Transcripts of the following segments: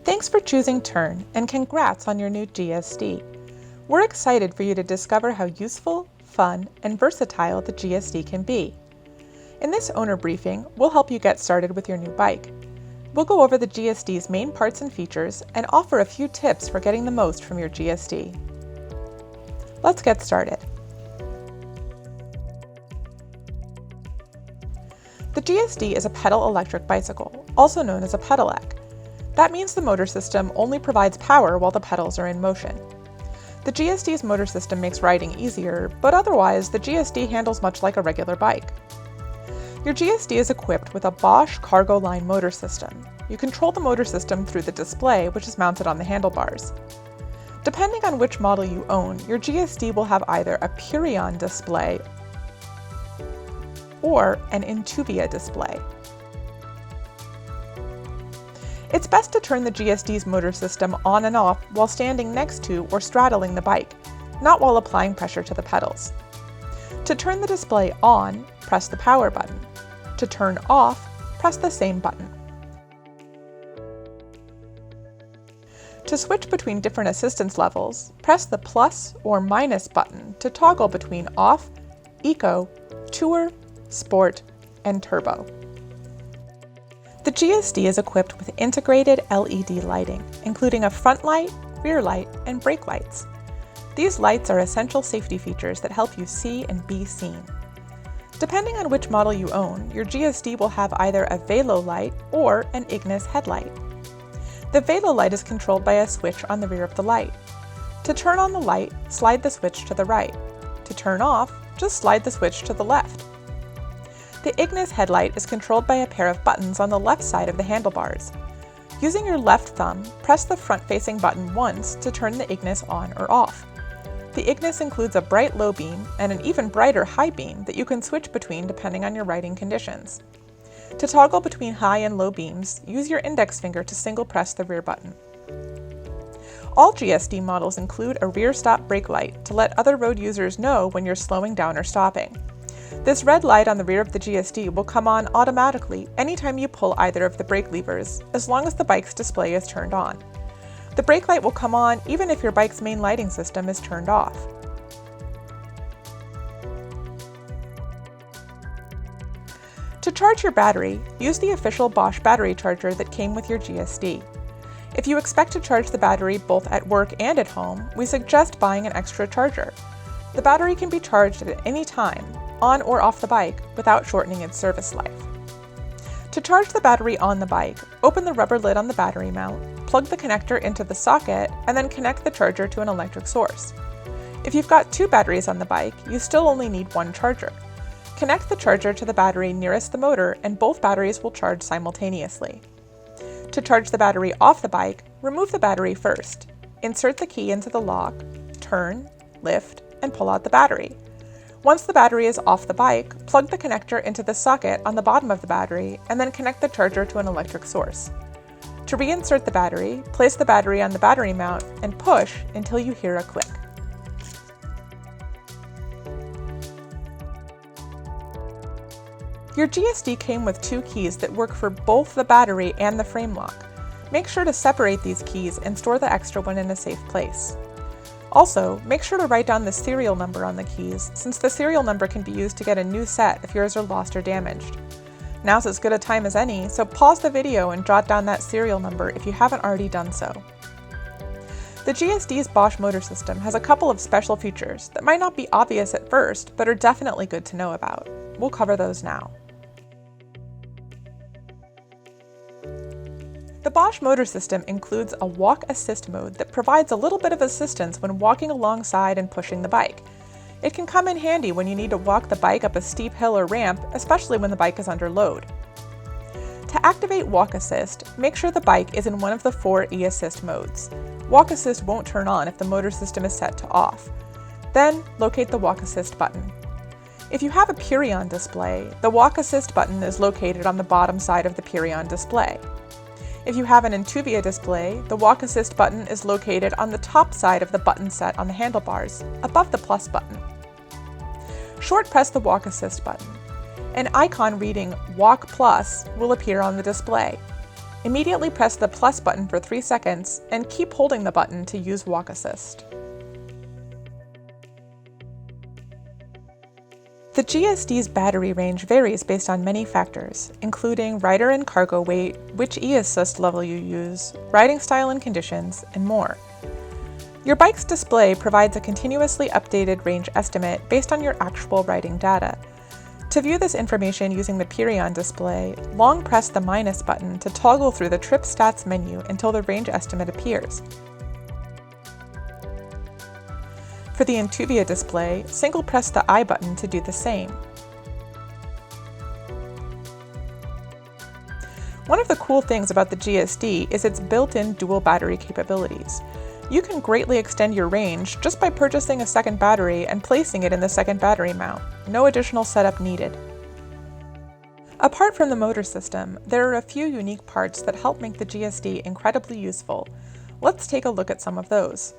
Thanks for choosing Tern, and congrats on your new GSD. We're excited for you to discover how useful, fun, and versatile the GSD can be. In this owner briefing, we'll help you get started with your new bike. We'll go over the GSD's main parts and features and offer a few tips for getting the most from your GSD. Let's get started. The GSD is a pedal electric bicycle, also known as a pedelec. That means the motor system only provides power while the pedals are in motion. The GSD's motor system makes riding easier, but otherwise the GSD handles much like a regular bike. Your GSD is equipped with a Bosch cargo line motor system. You control the motor system through the display, which is mounted on the handlebars. Depending on which model you own, your GSD will have either a Purion display or an Intuvia display. It's best to turn the GSD's motor system on and off while standing next to or straddling the bike, not while applying pressure to the pedals. To turn the display on, press the power button. To turn off, press the same button. To switch between different assistance levels, press the plus or minus button to toggle between off, eco, tour, sport, and turbo. The GSD is equipped with integrated LED lighting, including a front light, rear light, and brake lights. These lights are essential safety features that help you see and be seen. Depending on which model you own, your GSD will have either a Velo light or an Ignis headlight. The Velo light is controlled by a switch on the rear of the light. To turn on the light, slide the switch to the right. To turn off, just slide the switch to the left. The Ignis headlight is controlled by a pair of buttons on the left side of the handlebars. Using your left thumb, press the front-facing button once to turn the Ignis on or off. The Ignis includes a bright low beam and an even brighter high beam that you can switch between depending on your riding conditions. To toggle between high and low beams, use your index finger to single press the rear button. All GSD models include a rear stop brake light to let other road users know when you're slowing down or stopping. This red light on the rear of the GSD will come on automatically anytime you pull either of the brake levers, as long as the bike's display is turned on. The brake light will come on even if your bike's main lighting system is turned off. To charge your battery, use the official Bosch battery charger that came with your GSD. If you expect to charge the battery both at work and at home, we suggest buying an extra charger. The battery can be charged at any time, on or off the bike, without shortening its service life. To charge the battery on the bike, open the rubber lid on the battery mount, plug the connector into the socket, and then connect the charger to an electric source. If you've got two batteries on the bike, you still only need one charger. Connect the charger to the battery nearest the motor and both batteries will charge simultaneously. To charge the battery off the bike, remove the battery first. Insert the key into the lock, turn, lift, and pull out the battery. Once the battery is off the bike, plug the connector into the socket on the bottom of the battery and then connect the charger to an electric source. To reinsert the battery, place the battery on the battery mount and push until you hear a click. Your GSD came with two keys that work for both the battery and the frame lock. Make sure to separate these keys and store the extra one in a safe place. Also, make sure to write down the serial number on the keys, since the serial number can be used to get a new set if yours are lost or damaged. Now's as good a time as any, so pause the video and jot down that serial number if you haven't already done so. The GSD's Bosch motor system has a couple of special features that might not be obvious at first, but are definitely good to know about. We'll cover those now. The Bosch motor system includes a walk assist mode that provides a little bit of assistance when walking alongside and pushing the bike. It can come in handy when you need to walk the bike up a steep hill or ramp, especially when the bike is under load. To activate walk assist, make sure the bike is in one of the 4 e-assist modes. Walk assist won't turn on if the motor system is set to off. Then, locate the walk assist button. If you have a Purion display, the walk assist button is located on the bottom side of the Purion display. If you have an Intuvia display, the walk assist button is located on the top side of the button set on the handlebars, above the plus button. Short press the walk assist button. An icon reading Walk Plus will appear on the display. Immediately press the plus button for 3 seconds and keep holding the button to use walk assist. The GSD's battery range varies based on many factors, including rider and cargo weight, which e-assist level you use, riding style and conditions, and more. Your bike's display provides a continuously updated range estimate based on your actual riding data. To view this information using the Perion display, long press the minus button to toggle through the trip stats menu until the range estimate appears. For the Intuvia display, single press the I button to do the same. One of the cool things about the GSD is its built-in dual battery capabilities. You can greatly extend your range just by purchasing a second battery and placing it in the second battery mount. No additional setup needed. Apart from the motor system, there are a few unique parts that help make the GSD incredibly useful. Let's take a look at some of those.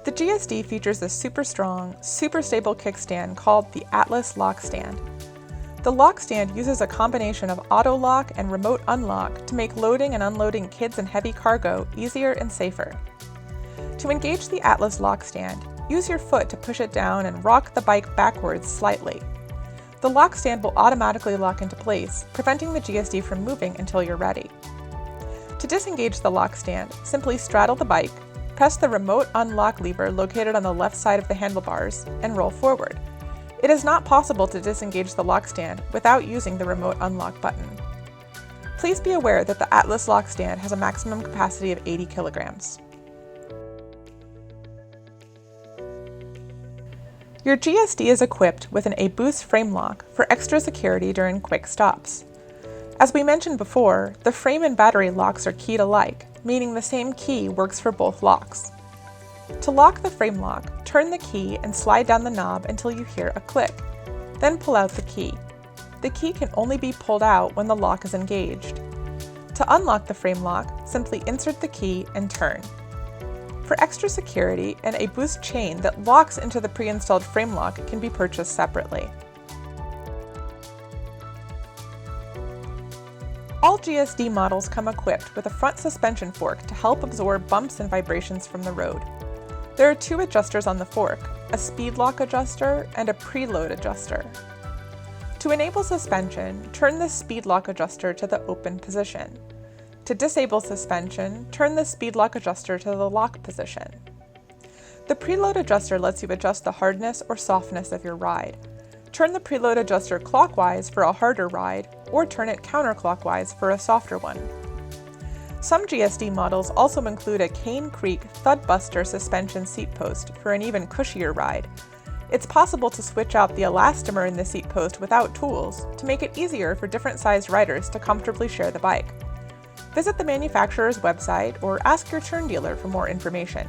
The GSD features a super strong, super stable kickstand called the Atlas Lockstand. The Lockstand uses a combination of auto lock and remote unlock to make loading and unloading kids and heavy cargo easier and safer. To engage the Atlas Lockstand, use your foot to push it down and rock the bike backwards slightly. The Lockstand will automatically lock into place, preventing the GSD from moving until you're ready. To disengage the Lockstand, simply straddle the bike, press the remote unlock lever located on the left side of the handlebars, and roll forward. It is not possible to disengage the Lockstand without using the remote unlock button. Please be aware that the Atlas Lockstand has a maximum capacity of 80 kilograms. Your GSD is equipped with an ABCQ frame lock for extra security during quick stops. As we mentioned before, the frame and battery locks are keyed alike, meaning the same key works for both locks. To lock the frame lock, turn the key and slide down the knob until you hear a click. Then pull out the key. The key can only be pulled out when the lock is engaged. To unlock the frame lock, simply insert the key and turn. For extra security, an ABCQ chain that locks into the pre-installed frame lock can be purchased separately. All GSD models come equipped with a front suspension fork to help absorb bumps and vibrations from the road. There are 2 adjusters on the fork, a speed lock adjuster and a preload adjuster. To enable suspension, turn the speed lock adjuster to the open position. To disable suspension, turn the speed lock adjuster to the lock position. The preload adjuster lets you adjust the hardness or softness of your ride. Turn the preload adjuster clockwise for a harder ride, or turn it counterclockwise for a softer one. Some GSD models also include a Cane Creek Thudbuster suspension seat post for an even cushier ride. It's possible to switch out the elastomer in the seat post without tools to make it easier for different sized riders to comfortably share the bike. Visit the manufacturer's website or ask your Tern dealer for more information.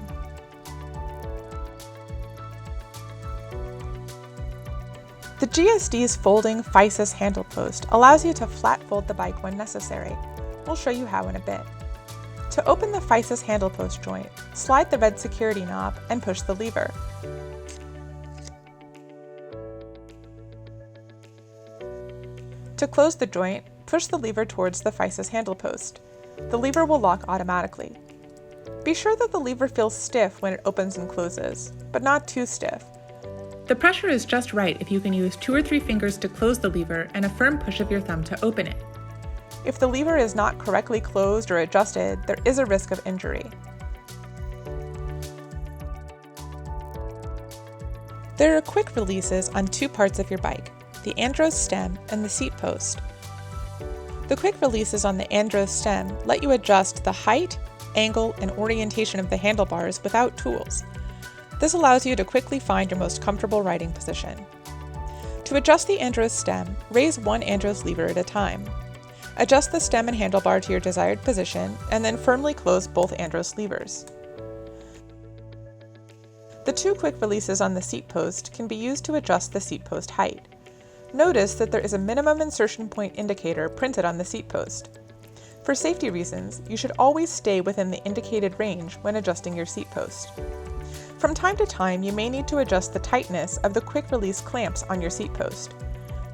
The GSD's folding Physis Handlepost allows you to flat fold the bike when necessary. We'll show you how in a bit. To open the Physis Handlepost joint, slide the red security knob and push the lever. To close the joint, push the lever towards the Physis Handlepost. The lever will lock automatically. Be sure that the lever feels stiff when it opens and closes, but not too stiff. The pressure is just right if you can use 2 or 3 fingers to close the lever and a firm push of your thumb to open it. If the lever is not correctly closed or adjusted, there is a risk of injury. There are quick releases on 2 parts of your bike, the Andros stem and the seat post. The quick releases on the Andros stem let you adjust the height, angle, and orientation of the handlebars without tools. This allows you to quickly find your most comfortable riding position. To adjust the Andros stem, raise one Andros lever at a time. Adjust the stem and handlebar to your desired position, and then firmly close both Andros levers. The 2 quick releases on the seat post can be used to adjust the seat post height. Notice that there is a minimum insertion point indicator printed on the seat post. For safety reasons, you should always stay within the indicated range when adjusting your seat post. From time to time, you may need to adjust the tightness of the quick release clamps on your seat post.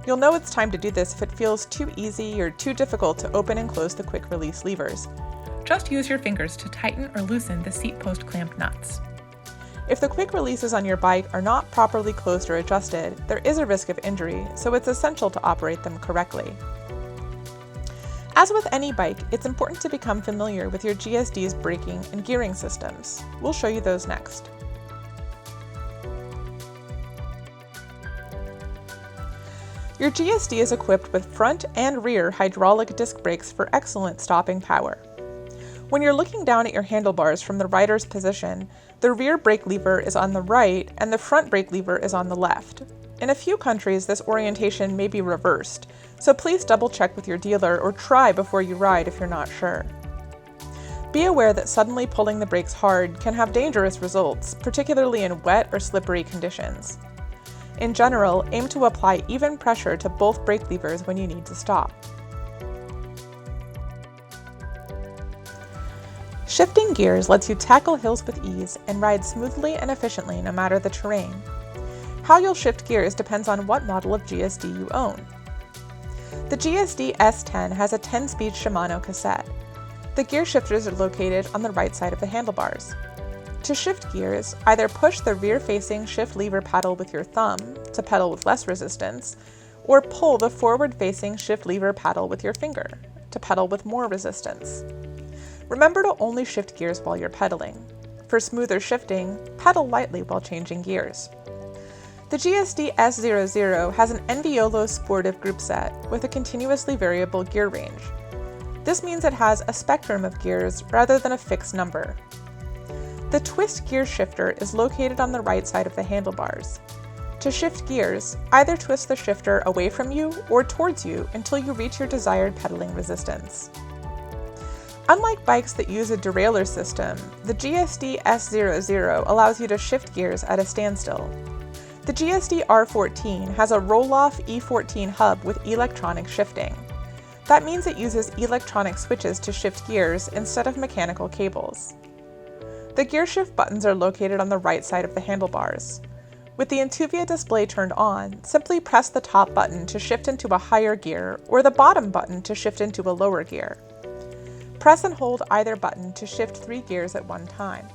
You'll know it's time to do this if it feels too easy or too difficult to open and close the quick release levers. Just use your fingers to tighten or loosen the seat post clamp nuts. If the quick releases on your bike are not properly closed or adjusted, there is a risk of injury, so it's essential to operate them correctly. As with any bike, it's important to become familiar with your GSD's braking and gearing systems. We'll show you those next. Your GSD is equipped with front and rear hydraulic disc brakes for excellent stopping power. When you're looking down at your handlebars from the rider's position, the rear brake lever is on the right and the front brake lever is on the left. In a few countries, this orientation may be reversed, so please double check with your dealer or try before you ride if you're not sure. Be aware that suddenly pulling the brakes hard can have dangerous results, particularly in wet or slippery conditions. In general, aim to apply even pressure to both brake levers when you need to stop. Shifting gears lets you tackle hills with ease and ride smoothly and efficiently no matter the terrain. How you'll shift gears depends on what model of GSD you own. The GSD S10 has a 10-speed Shimano cassette. The gear shifters are located on the right side of the handlebars. To shift gears, either push the rear-facing shift lever paddle with your thumb to pedal with less resistance, or pull the forward-facing shift lever paddle with your finger to pedal with more resistance. Remember to only shift gears while you're pedaling. For smoother shifting, pedal lightly while changing gears. The GSD S00 has an Enviolo sportive group set with a continuously variable gear range. This means it has a spectrum of gears rather than a fixed number. The twist gear shifter is located on the right side of the handlebars. To shift gears, either twist the shifter away from you or towards you until you reach your desired pedaling resistance. Unlike bikes that use a derailleur system, the GSD S00 allows you to shift gears at a standstill. The GSD R14 has a roll-off E14 hub with electronic shifting. That means it uses electronic switches to shift gears instead of mechanical cables. The gear shift buttons are located on the right side of the handlebars. With the Intuvia display turned on, simply press the top button to shift into a higher gear or the bottom button to shift into a lower gear. Press and hold either button to shift 3 gears at one time.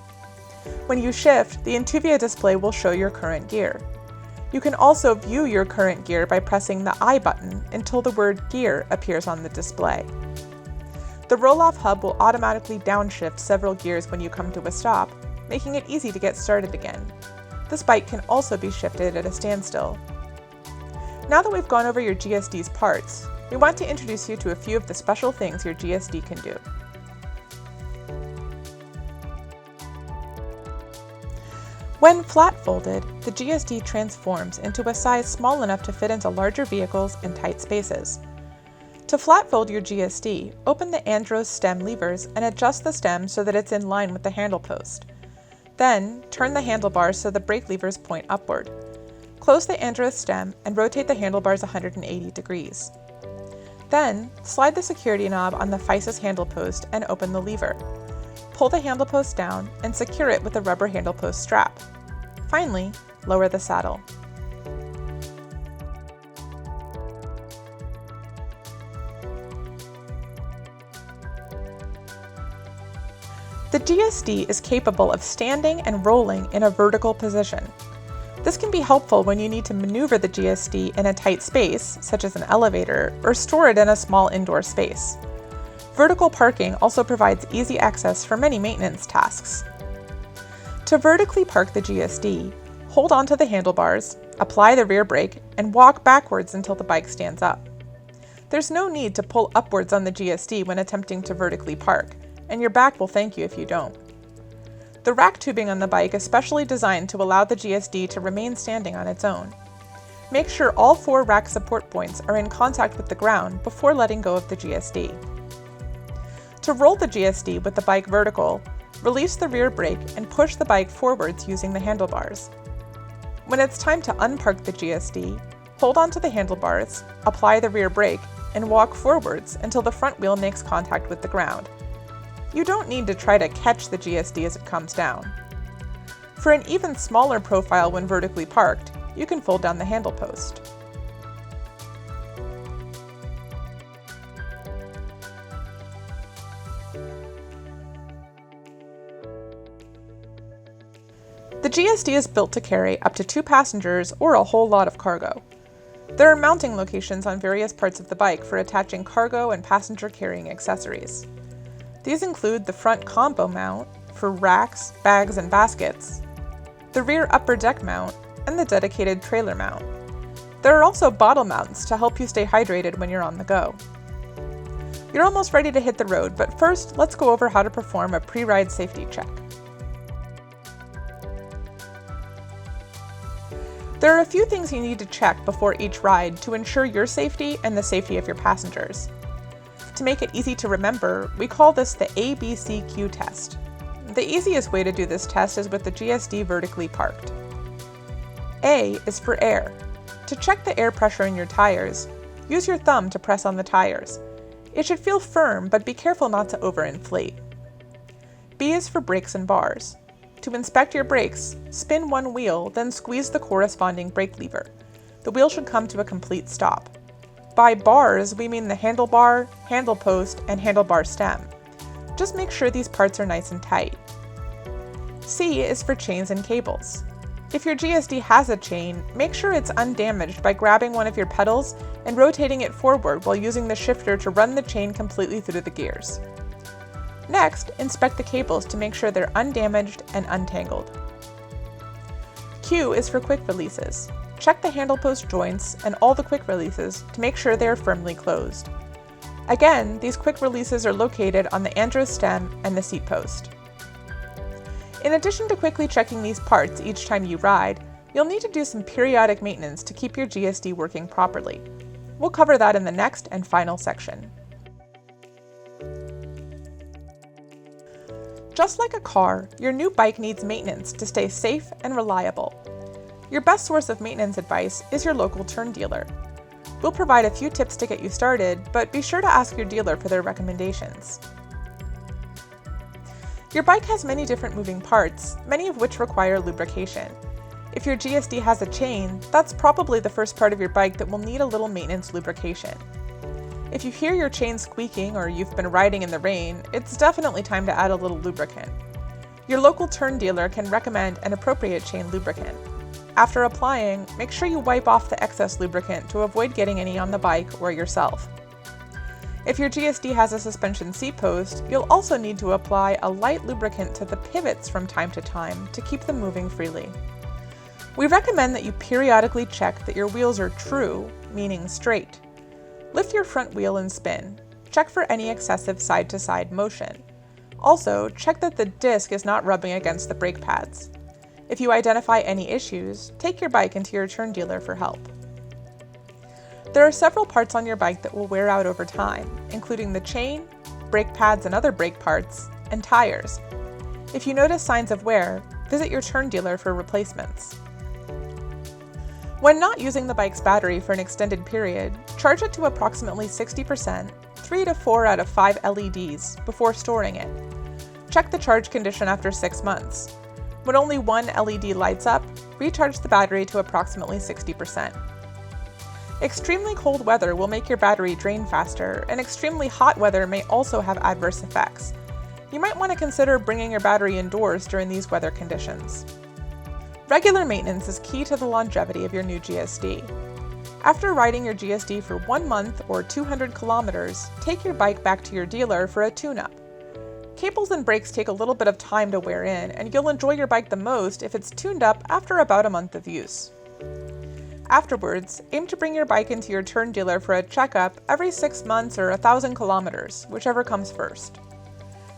When you shift, the Intuvia display will show your current gear. You can also view your current gear by pressing the I button until the word gear appears on the display. The roll-off hub will automatically downshift several gears when you come to a stop, making it easy to get started again. This bike can also be shifted at a standstill. Now that we've gone over your GSD's parts, we want to introduce you to a few of the special things your GSD can do. When flat-folded, the GSD transforms into a size small enough to fit into larger vehicles and tight spaces. To flat-fold your GSD, open the Andros stem levers and adjust the stem so that it's in line with the handlepost. Then, turn the handlebars so the brake levers point upward. Close the Andros stem and rotate the handlebars 180 degrees. Then, slide the security knob on the FISIS handlepost and open the lever. Pull the handlepost down and secure it with a rubber handlepost strap. Finally, lower the saddle. The GSD is capable of standing and rolling in a vertical position. This can be helpful when you need to maneuver the GSD in a tight space, such as an elevator, or store it in a small indoor space. Vertical parking also provides easy access for many maintenance tasks. To vertically park the GSD, hold onto the handlebars, apply the rear brake, and walk backwards until the bike stands up. There's no need to pull upwards on the GSD when attempting to vertically park, and your back will thank you if you don't. The rack tubing on the bike is specially designed to allow the GSD to remain standing on its own. Make sure all 4 rack support points are in contact with the ground before letting go of the GSD. To roll the GSD with the bike vertical, release the rear brake and push the bike forwards using the handlebars. When it's time to unpark the GSD, hold onto the handlebars, apply the rear brake, and walk forwards until the front wheel makes contact with the ground. You don't need to try to catch the GSD as it comes down. For an even smaller profile when vertically parked, you can fold down the handlepost. The GSD is built to carry up to 2 passengers or a whole lot of cargo. There are mounting locations on various parts of the bike for attaching cargo and passenger carrying accessories. These include the front combo mount for racks, bags, and baskets, the rear upper deck mount, and the dedicated trailer mount. There are also bottle mounts to help you stay hydrated when you're on the go. You're almost ready to hit the road, but first, let's go over how to perform a pre-ride safety check. There are a few things you need to check before each ride to ensure your safety and the safety of your passengers. To make it easy to remember, we call this the ABCQ test. The easiest way to do this test is with the GSD vertically parked. A is for air. To check the air pressure in your tires, use your thumb to press on the tires. It should feel firm, but be careful not to overinflate. B is for brakes and bars. To inspect your brakes, spin one wheel, then squeeze the corresponding brake lever. The wheel should come to a complete stop. By bars, we mean the handlebar, handlepost, and handlebar stem. Just make sure these parts are nice and tight. C is for chains and cables. If your GSD has a chain, make sure it's undamaged by grabbing one of your pedals and rotating it forward while using the shifter to run the chain completely through the gears. Next, inspect the cables to make sure they're undamaged and untangled. Q is for quick releases. Check the handlepost joints and all the quick releases to make sure they are firmly closed. Again, these quick releases are located on the andros stem and the seat post. In addition to quickly checking these parts each time you ride, you'll need to do some periodic maintenance to keep your GSD working properly. We'll cover that in the next and final section. Just like a car, your new bike needs maintenance to stay safe and reliable. Your best source of maintenance advice is your local Tern dealer. We'll provide a few tips to get you started, but be sure to ask your dealer for their recommendations. Your bike has many different moving parts, many of which require lubrication. If your GSD has a chain, that's probably the first part of your bike that will need a little maintenance lubrication. If you hear your chain squeaking or you've been riding in the rain, it's definitely time to add a little lubricant. Your local Tern dealer can recommend an appropriate chain lubricant. After applying, make sure you wipe off the excess lubricant to avoid getting any on the bike or yourself. If your GSD has a suspension seat post, you'll also need to apply a light lubricant to the pivots from time to time to keep them moving freely. We recommend that you periodically check that your wheels are true, meaning straight. Lift your front wheel and spin. Check for any excessive side-to-side motion. Also, check that the disc is not rubbing against the brake pads. If you identify any issues, take your bike into your Tern dealer for help. There are several parts on your bike that will wear out over time, including the chain, brake pads and other brake parts, and tires. If you notice signs of wear, visit your Tern dealer for replacements. When not using the bike's battery for an extended period, charge it to approximately 60%, 3 to 4 out of 5 LEDs, before storing it. Check the charge condition after 6 months. When only one LED lights up, recharge the battery to approximately 60%. Extremely cold weather will make your battery drain faster, and extremely hot weather may also have adverse effects. You might want to consider bringing your battery indoors during these weather conditions. Regular maintenance is key to the longevity of your new GSD. After riding your GSD for 1 month or 200 kilometers, take your bike back to your dealer for a tune-up. Cables and brakes take a little bit of time to wear in, and you'll enjoy your bike the most if it's tuned up after about a month of use. Afterwards, aim to bring your bike into your Tern dealer for a checkup every 6 months or 1,000 kilometers, whichever comes first.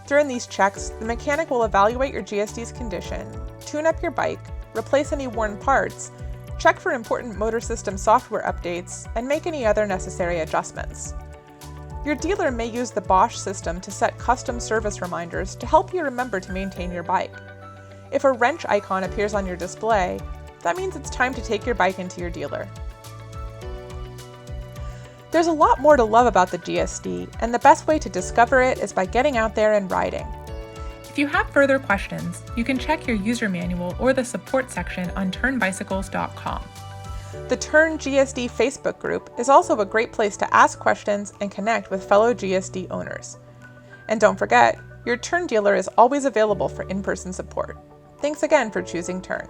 During these checks, the mechanic will evaluate your GSD's condition, tune up your bike, replace any worn parts, check for important motor system software updates, and make any other necessary adjustments. Your dealer may use the Bosch system to set custom service reminders to help you remember to maintain your bike. If a wrench icon appears on your display, that means it's time to take your bike into your dealer. There's a lot more to love about the GSD, and the best way to discover it is by getting out there and riding. If you have further questions, you can check your user manual or the support section on turnbicycles.com. The Tern GSD Facebook group is also a great place to ask questions and connect with fellow GSD owners. And don't forget, your Tern dealer is always available for in-person support. Thanks again for choosing Tern.